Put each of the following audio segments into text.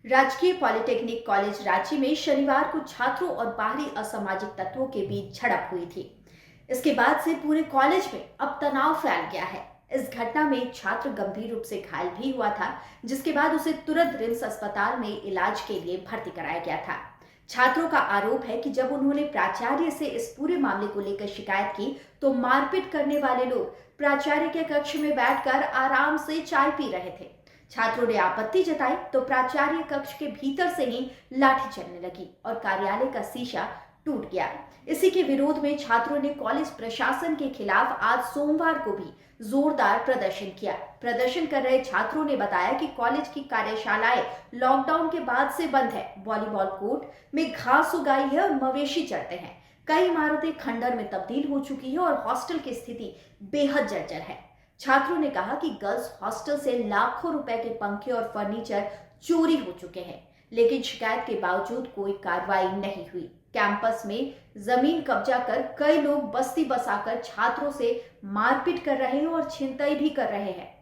राजकीय polytechnic college Ranchi में शनिवार को छात्रों और बाहरी असामाजिक तत्वों के बीच झड़प हुई थी। इसके बाद से पूरे कॉलेज में अब तनाव फैल गया है। इस घटना में एक छात्र गंभीर रूप से घायल भी हुआ था, जिसके बाद उसे तुरंत रिम्स अस्पताल में इलाज के लिए भर्ती कराया गया था। छात्रों का आरोप है कि जब उन्होंने प्राचार्य से इस पूरे मामले को लेकर शिकायत की तो मारपीट करने वाले लोग प्राचार्य के कक्ष में बैठकर आराम से चाय पी रहे थे। छात्रों ने आपत्ति जताई तो प्राचार्य कक्ष के भीतर से ही लाठी चलने लगी और कार्यालय का शीशा टूट गया। इसी के विरोध में छात्रों ने कॉलेज प्रशासन के खिलाफ आज सोमवार को भी जोरदार प्रदर्शन किया। प्रदर्शन कर रहे छात्रों ने बताया कि कॉलेज की कार्यशालाएं लॉकडाउन के बाद से बंद है। वॉलीबॉल कोर्ट में घास उगाई है और मवेशी चढ़ते हैं। कई इमारतें खंडर में तब्दील हो चुकी है और हॉस्टल की स्थिति बेहद जर्जर है। छात्रों ने कहा कि गर्ल्स हॉस्टल से लाखों रुपए के पंखे और फर्नीचर चोरी हो चुके हैं, लेकिन शिकायत के बावजूद कोई कार्रवाई नहीं हुई। कैंपस में जमीन कब्जा कर कई लोग बस्ती बसाकर छात्रों से मारपीट कर रहे हैं और छिनतई भी कर रहे हैं।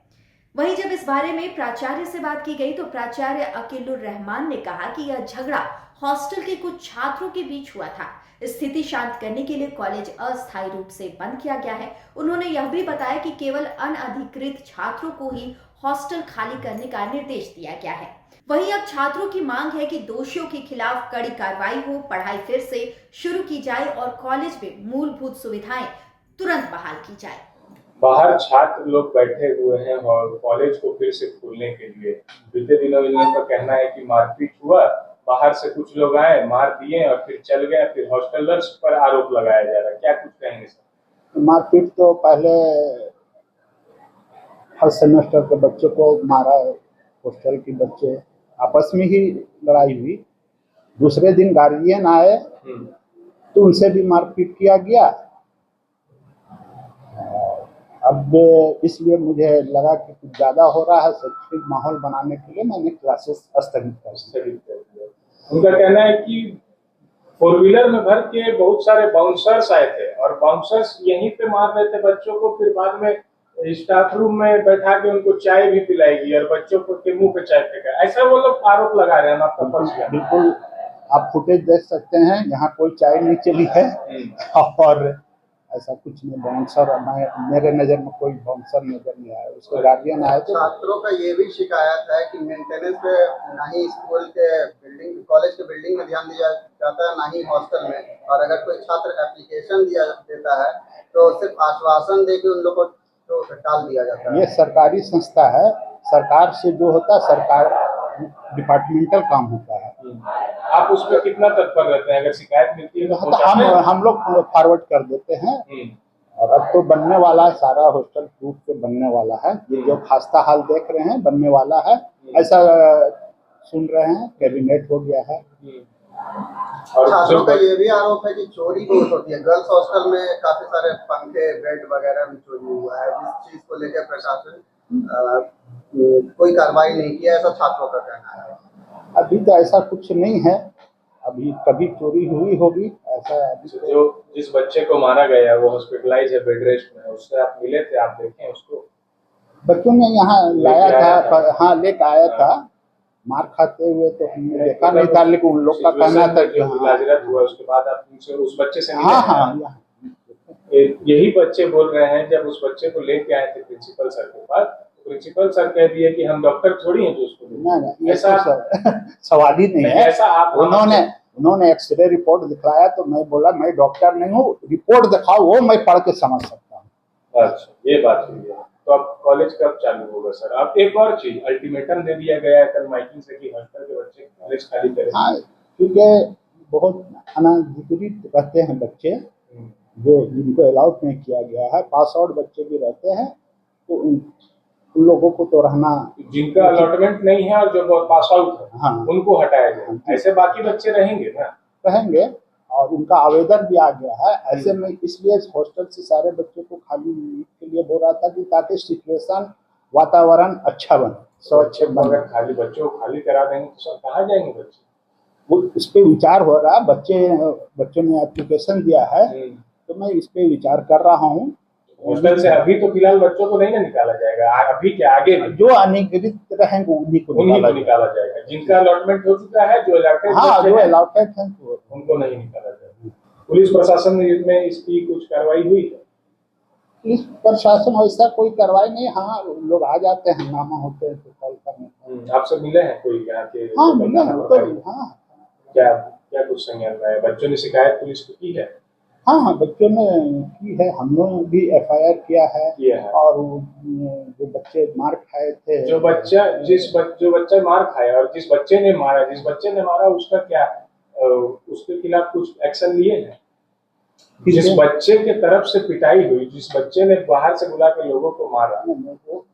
वहीं जब इस बारे में प्राचार्य से बात की गई तो प्राचार्य अकीलुर रहमान ने कहा कि यह झगड़ा हॉस्टल के कुछ छात्रों के बीच हुआ था। स्थिति शांत करने के लिए कॉलेज अस्थायी रूप से बंद किया गया है। उन्होंने यह भी बताया कि केवल अनधिकृत छात्रों को ही हॉस्टल खाली करने का निर्देश दिया गया है। वहीं अब छात्रों की मांग है कि दोषियों के खिलाफ कड़ी कार्रवाई हो, पढ़ाई फिर से शुरू की जाए और कॉलेज में मूलभूत सुविधाएं तुरंत बहाल की जाए। बाहर छात्र लोग बैठे हुए हैं और कॉलेज को फिर से खोलने के लिए बीते दिनों इन लोगों का कहना है कि मारपीट हुआ, बाहर से कुछ लोग आए, मार दिए और फिर चल गए। फिर हॉस्टलर्स पर आरोप लगाया जा रहा है, क्या कुछ कहेंगे सर? मारपीट तो पहले फर्स्ट सेमेस्टर के बच्चे को मारा, हॉस्टल के बच्चे आपस में ही लड़ाई हुई। दूसरे दिन गार्जियन आए तो उनसे भी मारपीट किया गया। अब इसलिए मुझे लगा कि कुछ ज्यादा हो रहा है। शैक्षिक माहौल बनाने के लिए मैंने क्लासेस स्थगित कर दिया। उनका कहना है कि 4 व्हीलर में भर के बहुत सारे बाउंसर्स आए थे और बाउंसर्स यहीं पे मार रहे थे बच्चों को, फिर बाद में स्टाफ रूम में बैठा के उनको चाय भी पिलाएगी और बच्चों को के मुंह पे चाय फेंका। ऐसा वो लोग आरोप लगा रहे हैं। आपका पक्ष क्या? बिल्कुल, आप फुटेज देख सकते हैं, यहाँ कोई चाय नहीं चली है और ऐसा कुछ नहीं। बाउंसर मेरे नजर में कोई बाउंसर नजर नहीं आया। उसके गार्जियन आए तो छात्रों का ये भी शिकायत है कि मेंटेनेंस पे ना ही स्कूल के बिल्डिंग, कॉलेज के बिल्डिंग में ध्यान दिया जाता है, ना ही हॉस्टल में। और अगर कोई छात्र एप्लीकेशन देता है तो सिर्फ आश्वासन दे के उन लोगों को टाल दिया जाता है। ये सरकारी संस्था है, सरकार से जो होता है सरकार डिपार्टमेंटल काम होता है। आप उस पर कितना तत्पर रहते हैं? अगर शिकायत मिलती है तो हम लोग फॉरवर्ड कर देते हैं। और अब तो बनने वाला है, सारा हॉस्टल टूट के बनने वाला है। ये जो खास्ता हाल देख रहे हैं बनने वाला है, ऐसा सुन रहे हैं। कैबिनेट हो गया है। और छात्रों का ये भी आरोप है कि चोरी बहुत होती है। गर्ल्स हॉस्टल में काफी सारे पंखे, बेड वगैरह भी चोरी हुआ है, जिस चीज को लेकर प्रशासन कोई कार्रवाई नहीं किया, ऐसा छात्रों का कहना है। अभी तो ऐसा कुछ नहीं है। अभी कभी चोरी हुई होगी ऐसा। जो जिस बच्चे को मारा गया वो हॉस्पिटलाइज है, बेड रेस्ट में, उससे आप मिले थे? आप देखें उसको? बच्चों ने यहाँ लाया था, हाँ लेकर आया था। मार खाते हुए तो हमने देखा नहीं था, लेकिन उन लोग का कहना था कि इलाजरत हुआ। उसके बाद आप उस बच्चे से मिले? हाँ, यही बच्चे बोल रहे हैं जब उस बच्चे को लेके आए थे प्रिंसिपल सर के पास, प्रिंसिपल सर कह दिए कि हम डॉक्टर थोड़ी हैं जो उसको नहीं, ऐसा सवाल ही नहीं है। ऐसा आप उन्होंने एक्सरे रिपोर्ट दिखाया तो मैं बोला मैं डॉक्टर नहीं हूँ, रिपोर्ट दिखाओ, वो मैं पढ़ के समझ सकता हूँ। अच्छा, ये बात हुई है। तो अब कॉलेज कब चालू होगा सर? अब एक और चीज, अल्टीमेटम दे दिया गया है कल माइकिंग से कि हॉस्टल के बच्चे कॉलेज खाली करें। हाँ, क्योंकि बहुत अनाधिकृत रहते हैं बच्चे जो जिनको अलाउड नहीं किया गया है। पास आउट बच्चे भी रहते हैं तो उन लोगों को तो रहना, जिनका अलॉटमेंट नहीं है और जो पास आउट है, हाँ, उनको हटाया गया। ऐसे बाकी बच्चे रहेंगे ना? रहेंगे और उनका आवेदन भी आ गया है। ऐसे में इसलिए हॉस्टल से सारे बच्चों को खाली के लिए बोल रहा था कि ताकि सिचुएशन, वातावरण अच्छा बने, स्वच्छ बने। अगर खाली बच्चों को खाली करा देंगे तो सब कहाँ जाएंगे बच्चे? वो इस पे विचार हो रहा है। बच्चों ने एप्लीकेशन दिया है तो मैं इस पे विचार कर रहा हूँ। हॉस्टल से अभी तो फिलहाल बच्चों को नहीं ना निकाला जाएगा, अभी क्या आगे भी जो अनिगृहित रहेंगे उन्हीं को निकाला जाएगा। जिनका अलॉटमेंट हो चुका है, जो अलॉटेड जो अलॉटेड है उनको नहीं निकाला जाएगा। पुलिस प्रशासन में इसकी कुछ कार्रवाई हुई है? पुलिस प्रशासन वैसा कोई कार्रवाई नहीं। हाँ, लोग आ जाते हैं, हंगामा होते हैं तो कॉल करने। आपसे मिले हैं कोई यहाँ के? हाँ मिले हैं तो। हाँ क्या क्या कुछ संज्ञान में है? बच्चों ने शिकायत पुलिस को की है? हाँ बच्चों ने की है, हम लोग भी FIR किया है। और जो बच्चे मार खाए थे, जो बच्चा मार खाया और जिस बच्चे ने मारा उसका क्या, उसके खिलाफ कुछ एक्शन लिए हैं? जिस बच्चे के तरफ से पिटाई हुई, जिस बच्चे ने बाहर से बुला के लोगों को मारा,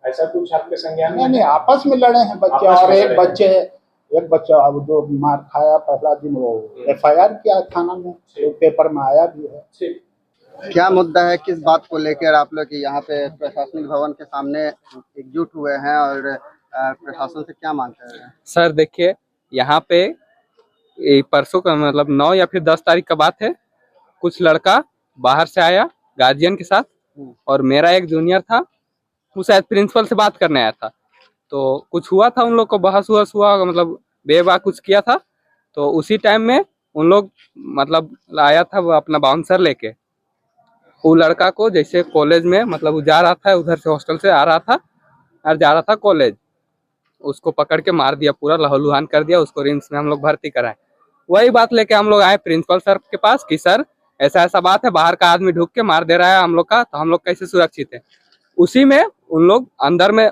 ऐसा कुछ आपके संज्ञान में? नहीं, आपस में लड़े हैं बच्चे। और एक बच्चा अब जो मार खाया पहला दिन, वो FIR किया थाना में, तो पेपर में आया भी है। क्या मुद्दा है, किस बात को लेकर आप लोग यहाँ पे प्रशासनिक भवन के सामने एकजुट हुए हैं और प्रशासन से क्या मांग कर रहे हैं? सर देखिए, यहाँ पे परसों का मतलब 9 या फिर 10 तारीख का बात है। कुछ लड़का बाहर से आया गार्जियन के साथ, और मेरा एक जूनियर था, वो शायद प्रिंसिपल से बात करने आया था। तो कुछ हुआ था, उन लोग को बहस हुआ, मतलब बेबा कुछ किया था। तो उसी टाइम में उन लोग मतलब आया था वो अपना बाउंसर लेके, वो लड़का को जैसे कॉलेज में मतलब वो जा रहा था, उधर से हॉस्टल से आ रहा था और जा रहा था कॉलेज, उसको पकड़ के मार दिया, पूरा लहूलुहान कर दिया। उसको रिम्स में हम लोग भर्ती कराए। वही बात लेके हम लोग आए प्रिंसिपल सर के पास कि सर ऐसा ऐसा बात है, बाहर का आदमी ढुक के मार दे रहा है हम लोग का, तो हम लोग कैसे सुरक्षित है। उसी में उन लोग अंदर में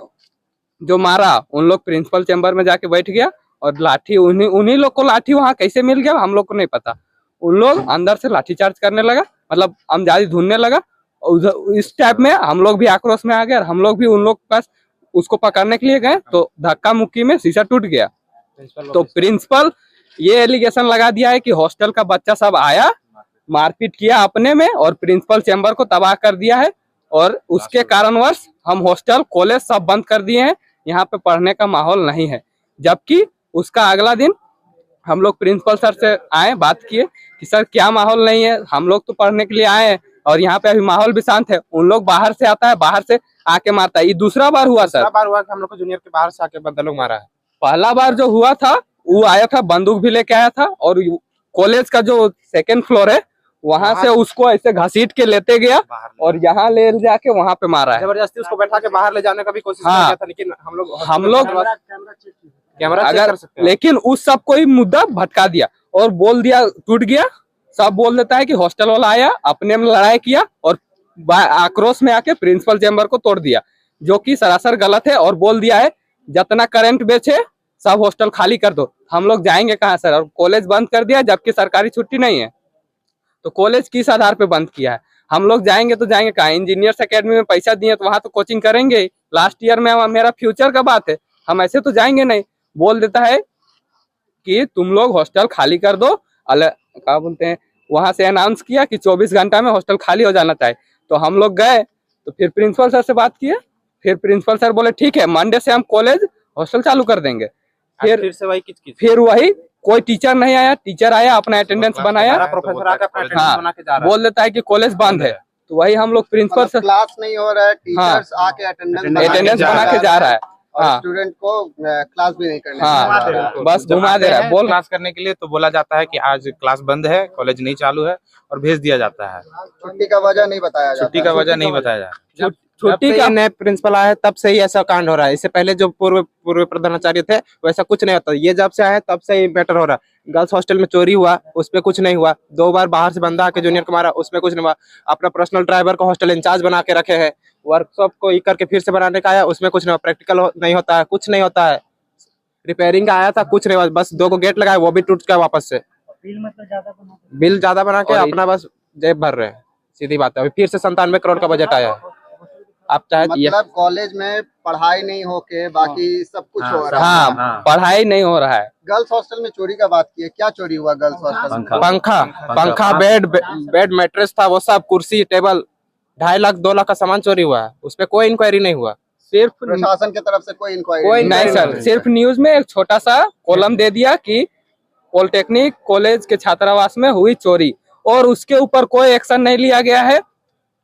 जो मारा, उन लोग प्रिंसिपल चैम्बर में जाके बैठ गया, और लाठी उन्हीं लोग को लाठी वहां कैसे मिल गया हम लोग को नहीं पता। उन लोग अंदर से लाठी चार्ज करने लगा, मतलब अमजादी ढूंढने लगा। इस टाइप में हम लोग भी आक्रोश में आ गए, और हम लोग भी उन लोग के पास उसको पकड़ने के लिए गए, तो धक्का मुक्की में शीशा टूट गया। तो प्रिंसिपल ये एलिगेशन लगा दिया है कि हॉस्टल का बच्चा सब आया, मारपीट किया अपने में, और प्रिंसिपल चैम्बर को तबाह कर दिया है, और उसके कारणवश हम हॉस्टल कॉलेज सब बंद कर दिए हैं। यहाँ पे पढ़ने का माहौल नहीं है। जबकि उसका अगला दिन हम लोग प्रिंसिपल सर से आए, बात किए कि सर क्या माहौल नहीं है, हम लोग तो पढ़ने के लिए आए हैं और यहाँ पे अभी माहौल भी शांत है। उन लोग बाहर से आता है, बाहर से आके मारता है। ये दूसरा बार हुआ सर। बार हुआ कि हम लोग को जूनियर के बाहर से आके बंदा लोग मारा है। पहला बार जो हुआ था वो आया था, बंदूक भी लेके आया था, और कॉलेज का जो 2nd फ्लोर है वहां से उसको ऐसे घसीट के लेते गया और यहाँ ले जाके वहां पे मारा है। जबरदस्ती उसको बैठा के बाहर ले जाने का भी कोशिश किया था, लेकिन हम लोग कैमरा अगर लेकिन उस सब को ही मुद्दा भटका दिया और बोल दिया, टूट गया। सब बोल देता है कि हॉस्टल वाला आया, अपने में लड़ाई किया और आक्रोश में आके प्रिंसिपल चैम्बर को तोड़ दिया, जो कि सरासर गलत है। और बोल दिया है जितना करंट बेचे सब हॉस्टल खाली कर दो। हम लोग जाएंगे कहाँ सर? और कॉलेज बंद कर दिया, जबकि सरकारी छुट्टी नहीं है। तो कॉलेज किस आधार पे बंद किया है? हम लोग जाएंगे तो जाएंगे कहाँ? इंजीनियर्स अकेडमी में पैसा दिए तो वहां तो कोचिंग करेंगे। लास्ट ईयर में मेरा फ्यूचर का बात है, हम ऐसे तो जाएंगे नहीं। बोल देता है कि तुम लोग हॉस्टल खाली कर दो, क्या बोलते हैं, वहां से अनाउंस किया कि 24 घंटा में हॉस्टल खाली हो जाना चाहिए। तो हम लोग गए, तो फिर प्रिंसिपल सर से बात किए। फिर प्रिंसिपल सर बोले ठीक है, मंडे से हम कॉलेज हॉस्टल चालू कर देंगे। फिर से वही फिर वही कोई टीचर नहीं आया, टीचर आया अपना अटेंडेंस बनाया, प्रोफेसर आकर अपना अटेंडेंस बना के जा रहा है। बोल देता है कि कॉलेज बंद है। तो वही हम लोग प्रिंसिपल सर, क्लास नहीं हो रहा है, टीचर्स आके अटेंडेंस बना के जा रहा है, स्टूडेंट को क्लास भी नहीं करने बस घुमा दे रहा है। बोल क्लास करने के लिए तो बोला जाता है कि आज क्लास बंद है, कॉलेज नहीं चालू है, और भेज दिया जाता है। छुट्टी का वजह नहीं बताया जाता। छुट्टी का वजह नहीं बताया जाता। छुट्टी का नए प्रिंसिपल आया तब से ही ऐसा कांड हो रहा है। इससे पहले जो पूर्व प्रधानाचार्य थे वैसा कुछ नहीं होता। ये जब से आया तब से ही मैटर हो रहा है। गर्ल्स हॉस्टल में चोरी हुआ, उस पर कुछ नहीं हुआ। 2 बार बाहर से बंदा आके जूनियर को मारा, उसमें कुछ नहीं हुआ। अपना पर्सनल ड्राइवर को हॉस्टल इंचार्ज बना के रखे हैं। वर्कशॉप को ई करके फिर से बनाने का आया, उसमें कुछ नहीं हुआ। प्रैक्टिकल नहीं होता है, कुछ नहीं होता है। रिपेयरिंग का आया था, कुछ नहीं हुआ। बस 2 को गेट लगाया, वो भी टूट गया वापस से। बिल ज्यादा बना के अपना बस जेब भर रहे हैं, सीधी बात है। अभी फिर से 97 करोड़ का बजट आया है। आप चाहे मतलब कॉलेज में पढ़ाई नहीं होके बाकी सब कुछ हो रहा है। हाँ, पढ़ाई नहीं हो रहा है। गर्ल्स हॉस्टल में चोरी का बात की है, क्या चोरी हुआ गर्ल्स हॉस्टल में? पंखा, बेड, मैट्रेस था, वो सब, कुर्सी, टेबल, 2.5 लाख 2 लाख का सामान चोरी हुआ है। उस पर कोई इंक्वायरी नहीं हुआ। सिर्फ प्रशासन की तरफ से कोई इंक्वायरी नहीं सर। सिर्फ न्यूज में एक छोटा सा कॉलम दे दिया कि पॉलिटेक्निक कॉलेज के छात्रावास में हुई चोरी, और उसके ऊपर कोई एक्शन नहीं लिया गया है।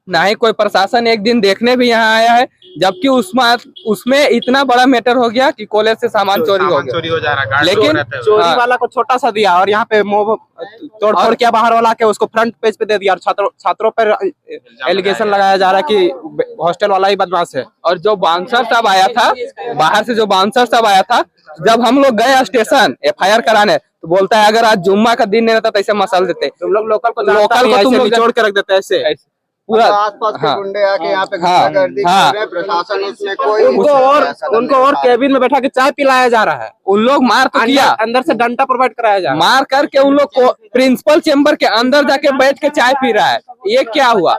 ना ही कोई प्रशासन एक दिन देखने भी यहाँ आया है, जबकि उसमें इतना बड़ा मैटर हो गया कि कॉलेज से सामान चोरी हो जा रहा है। लेकिन चोरी वाला को छोटा सा दिया और यहाँ पे तोड़ फोड़ किया बाहर वाला के, उसको फ्रंट पेज पे दे दिया और छात्रों पर एलिगेशन लगाया जा रहा है कि हॉस्टल वाला ही बदमाश है। और जो बाउंसर साहब आया था बाहर से, जो बाउंसर साहब आया था, जब हम लोग गए स्टेशन FIR कराने तो बोलता है अगर आज जुम्मा का दिन नहीं रहता तो ऐसे मसल देते, तुम लोग लोकल को तुम लोग निचोड़ के रख देते ऐसे पूरा। आसपास के गुंडे आके यहाँ पे गुंडागर्दी हाँ। कर रहे हैं, प्रशासन इसमें कोई उनको और केबिन में बैठा के चाय पिलाया जा रहा है। उन लोग मार तो किया, अंदर से डंडा प्रोवाइड कराया जा रहा है। मार करके उन लोग को प्रिंसिपल चेम्बर के अंदर जाके बैठ के चाय पी रहा है। ये क्या हुआ?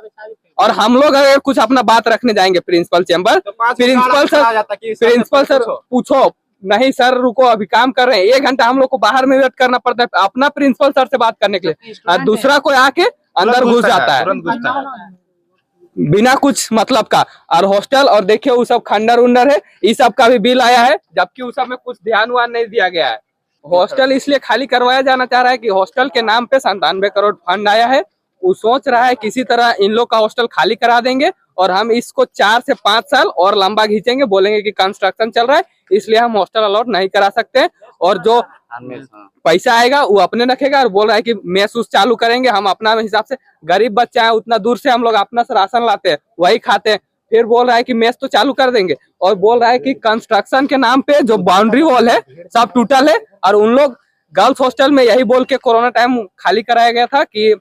और हम लोग अगर कुछ अपना बात रखने जाएंगे प्रिंसिपल चेम्बर, प्रिंसिपल सर पूछो, नहीं सर रुको अभी काम कर रहे हैं, 1 घंटा हम लोग को बाहर में वेट करना पड़ता है अपना प्रिंसिपल सर से बात करने के लिए, और दूसरा कोई आके अंदर घुस जाता है बिना कुछ मतलब का। और हॉस्टल, और देखिए वो सब खंडर उंडर है, इस सब का भी बिल आया है, जबकि उस सब में कुछ ध्यान वान नहीं दिया गया है। हॉस्टल इसलिए खाली करवाया जाना चाह रहा है कि हॉस्टल के नाम पे 97 करोड़ फंड आया है। वो सोच रहा है किसी तरह इन लोग का हॉस्टल खाली करा देंगे और हम इसको 4 से 5 साल और लंबा खींचेंगे, बोलेंगे कि कंस्ट्रक्शन चल रहा है इसलिए हम हॉस्टल अलॉट नहीं करा सकते, और जो पैसा आएगा वो अपने रखेगा। और बोल रहा है कि मेस उस चालू करेंगे हम अपना हिसाब से, गरीब बच्चा है उतना दूर से हम लोग अपना से राशन लाते हैं वही खाते हैं। फिर बोल रहा है कि मेस तो चालू कर देंगे, और बोल रहा है कि कंस्ट्रक्शन के नाम पे जो बाउंड्री वॉल है सब टूटल है। और उन लोग गर्ल्स हॉस्टल में यही बोल के कोरोना टाइम खाली कराया गया था कि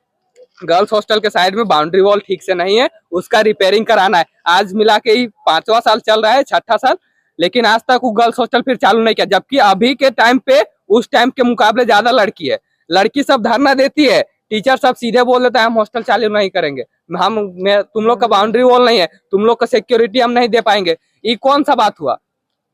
गर्ल्स हॉस्टल के साइड में बाउंड्री वॉल ठीक से नहीं है, उसका रिपेयरिंग कराना है। आज मिला के ही 5वां साल चल रहा है, 6ठा साल, लेकिन आज तक वो गर्ल्स हॉस्टल फिर चालू नहीं किया। जबकि अभी के टाइम पे उस टाइम के मुकाबले ज्यादा लड़की है, लड़की सब धरना देती है, टीचर सब सीधे बोल देता है हम हॉस्टल चालू नहीं करेंगे, तुम लोग का बाउंड्री वॉल नहीं है, तुम लोग का सिक्योरिटी हम नहीं दे पाएंगे। ये कौन सा बात हुआ?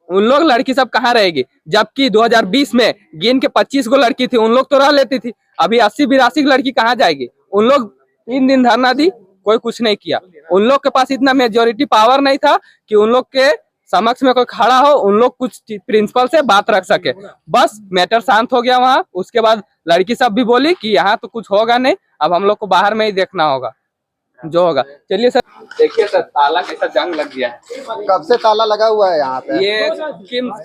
उन लोग लड़की सब कहाँ रहेगी? जबकि 2020 में गिन के 25 गो लड़की थी, उन लोग तो रह लेती थी, अभी 80-82 लड़की कहाँ जाएगी? उन लोग 3 दिन धरना दी, कोई कुछ नहीं किया। उन लोग के पास इतना मेजोरिटी पावर नहीं था कि उन लोग के समक्ष में कोई खड़ा हो, उन लोग कुछ प्रिंसिपल से बात रख सके। बस मैटर शांत हो गया वहाँ। उसके बाद लड़की सब भी बोली कि यहाँ तो कुछ होगा नहीं, अब हम लोग को बाहर में ही देखना होगा जो होगा। चलिए सर, देखिए सर ताला कैसा जंग लग गया है। कब से ताला लगा हुआ है यहाँ पे? ये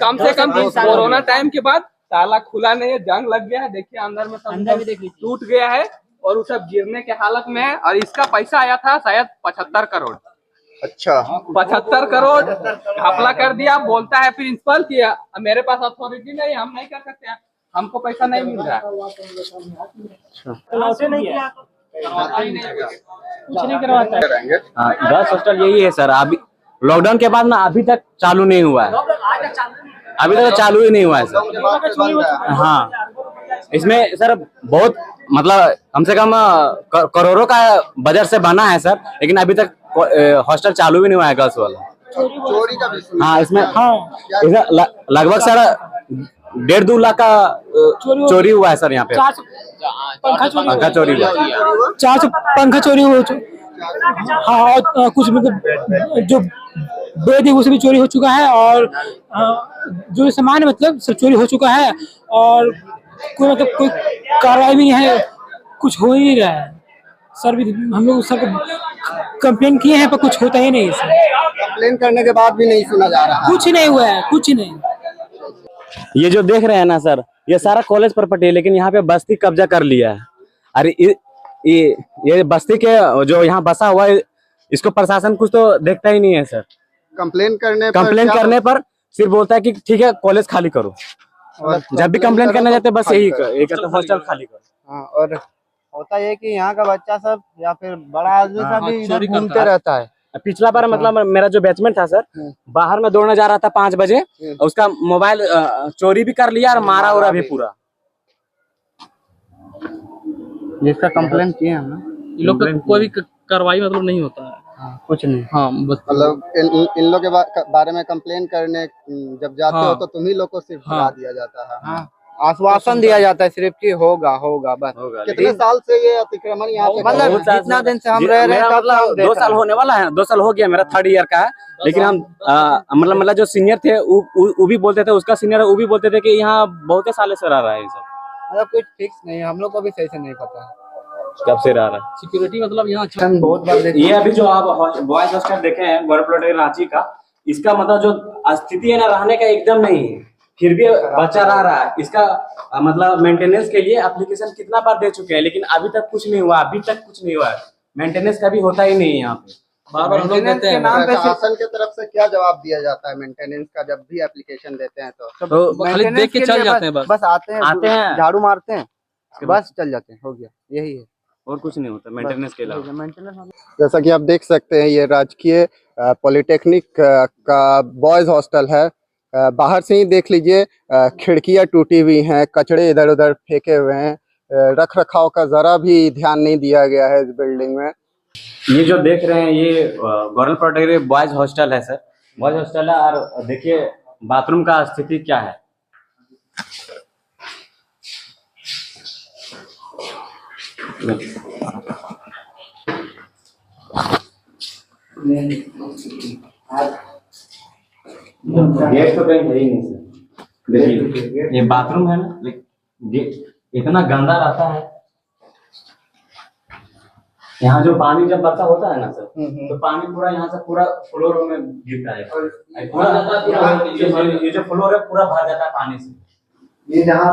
कम से कम कोरोना टाइम के बाद ताला खुला नहीं है, जंग लग गया है। देखिए अंदर में सब टूट गया है और वो सब गिरने के हालत में है। और इसका पैसा आया था शायद 75 करोड़। अच्छा, 75 करोड़ घपला कर दिया। बोलता है प्रिंसिपल कि मेरे पास अथॉरिटी नहीं, हम नहीं कर सकते, हमको पैसा नहीं मिल रहा है। कुछ नहीं करवाता है। गर्ल्स हॉस्टल यही है सर, अभी लॉकडाउन के बाद ना अभी तक चालू नहीं हुआ है, अभी तक चालू ही नहीं हुआ है सर। हाँ, इसमें सर बहुत मतलब कम से कम करोड़ों का बजट से बना है सर, लेकिन अभी तक हॉस्टल चालू भी नहीं हुआ है गर्ल्स वाला। चोरी का भी? हाँ, इसमें लगभग सर 1.5-2 लाख का चोरी हुआ है सर। यहाँ पे पंखा चोरी हुआ, 4 पंखा चोरी हुआ। हाँ, और कुछ मतलब जो बेड है वो भी चोरी हो चुका है, और जो सामान है मतलब सब चोरी हो चुका है, और कोई मतलब कोई कार्रवाई भी नहीं है, कुछ हो ही नहीं रहा है सर। भी हम लोग सर को कंप्लेन किए हैं पर कुछ होता ही नहीं सर। कंप्लेन करने के बाद भी नहीं सुना जा रहा, कुछ नहीं हुआ है, कुछ नहीं। ये जो देख रहे हैं ना सर, ये सारा कॉलेज प्रॉपर्टी है, लेकिन यहाँ पे बस्ती कब्जा कर लिया है। अरे ये बस्ती के जो यहाँ बसा हुआ है, इसको प्रशासन कुछ तो देखता ही नहीं है सर। कंप्लेन करने पर सिर्फ बोलता है कि ठीक है कॉलेज खाली करो, और जब भी कंप्लेन करने जाते हैं बस यही कहते हॉस्टल खाली करो। हाँ, और होता है कि यहाँ का बच्चा सब या फिर बड़ा आदमी सब भी इधर घूमते रहता है। पिछला बार मतलब मेरा जो बैचमेट था सर, बाहर में दौड़ने जा रहा था 5 बजे, उसका मोबाइल चोरी भी कर लिया और मारा उरा भी पूरा। जिसका कंप्लेन किए हम इन लोग का कोई भी कार्रवाई मतलब नहीं होता है। कुछ नहीं। हाँ, बस मतलब इन लोग के बारे में कंप्लेन करने जब जाते हो तो तुम्ही लोग को सिर्फ भगा दिया जाता है। हाँ, आश्वासन दिया जाता है सिर्फ कि होगा होगा बस। कितने साल से ये अतिक्रमण यहाँ पे? मतलब जितना दिन से हम रह रहे हैं, मतलब 2 साल होने वाला है, 2 साल हो गया, मेरा 3rd ईयर का है। लेकिन हम मतलब जो सीनियर थे वो भी बोलते थे, उसका सीनियर वो भी बोलते थे कि यहाँ बहुत सालों से रह रहा है ये सब। मतलब कुछ फिक्स नहीं है, हम लोग को भी सही से नहीं पता है। कब से रह रहा है। सिक्योरिटी मतलब यहाँ बहुत बार ये अभी जो आप बॉयज हॉस्टल देखे हैं गवर्नमेंट प्रोटेक्ट रांची का, इसका मतलब जो स्थिति है ना रहने का एकदम नहीं है, फिर भी बच्चा रह रहा है। इसका मतलब मेंटेनेंस के लिए एप्लीकेशन कितना बार दे चुके हैं, लेकिन अभी तक कुछ नहीं हुआ, अभी तक कुछ नहीं हुआ है। मेंटेनेंस का भी होता ही नहीं है यहाँ पे, बार-बार हम लोग देते हैं। प्रशासन की तरफ से क्या जवाब दिया जाता है मेंटेनेंस का जब भी एप्लीकेशन देते हैं तो खाली देख के चल जाते हैं, बस आते हैं झाड़ू मारते हैं, बस चल जाते हैं, हो गया, यही है, और कुछ नहीं होता मेंटेनेंस के अलावा। मेंटेनेंस। जैसा कि आप देख सकते हैं ये राजकीय पॉलिटेक्निक का बॉयज हॉस्टल है। बाहर से ही देख लीजिए, खिड़कियां टूटी हुई हैं, कचड़े इधर उधर फेंके हुए हैं, रख रखाव का जरा भी ध्यान नहीं दिया गया है इस बिल्डिंग में। ये जो देख रहे हैं ये गवर्नमेंट प्रोटेक्ट बॉयज हॉस्टल है सर, बॉयज हॉस्टल है। और देखिए बाथरूम का स्थिति क्या है। गेट तो कहीं है ही नहीं सर। देखिए ये बाथरूम है ना, गेट इतना गंदा रहता है। यहाँ जो पानी जब बरसा होता है ना सर, तो पानी पूरा यहाँ से पूरा फ्लोर में गिरता है, ये जो फ्लोर है पूरा भर जाता है पानी से। ये जहाँ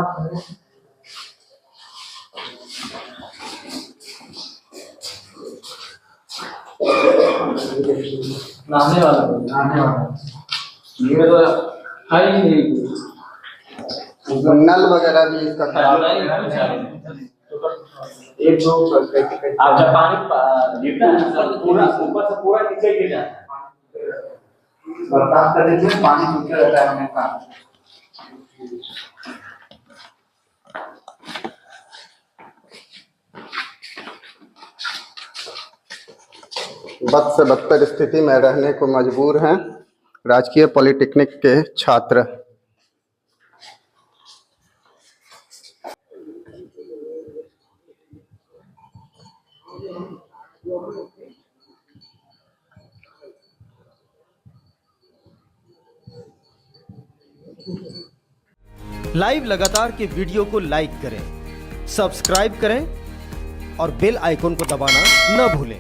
नहाने वाला ये तो है ही नहीं, नल वगैरह भी इसका खराब है। एक दो आप जब पानी गिरता है ना सर, पूरा ऊपर से पूरा नीचे गिर जाता है। बर्दाश्त करने से पानी सूखे रहता है हमेशा। बद से बदतर स्थिति में रहने को मजबूर हैं राजकीय पॉलिटेक्निक के छात्र। लाइव लगातार के वीडियो को लाइक करें, सब्सक्राइब करें और बेल आइकन को दबाना न भूलें।